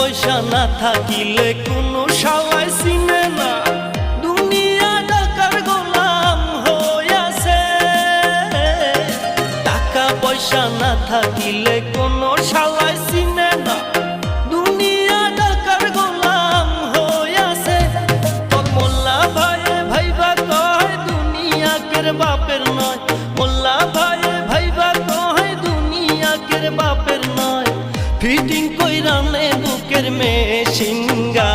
পয়সা না থাকিলে কোনো শালায় চিনে না, দুনিয়া টাকার গোলাম হইয়াছে। টাকা পয়সা না থাকিলে কোনো শালায় চিনে না, দুনিয়া টাকার গোলাম হইয়াছে। তোর মোল্লা ভাইয়ে ভাইবা কয় দুনিয়া কের বাপের নয়, মোল্লা ভাইয়ে ভাইবা কয় দুনিয়া কের বাপের নয়। ফিটিং কইরা নে বুকের মেশিন গান।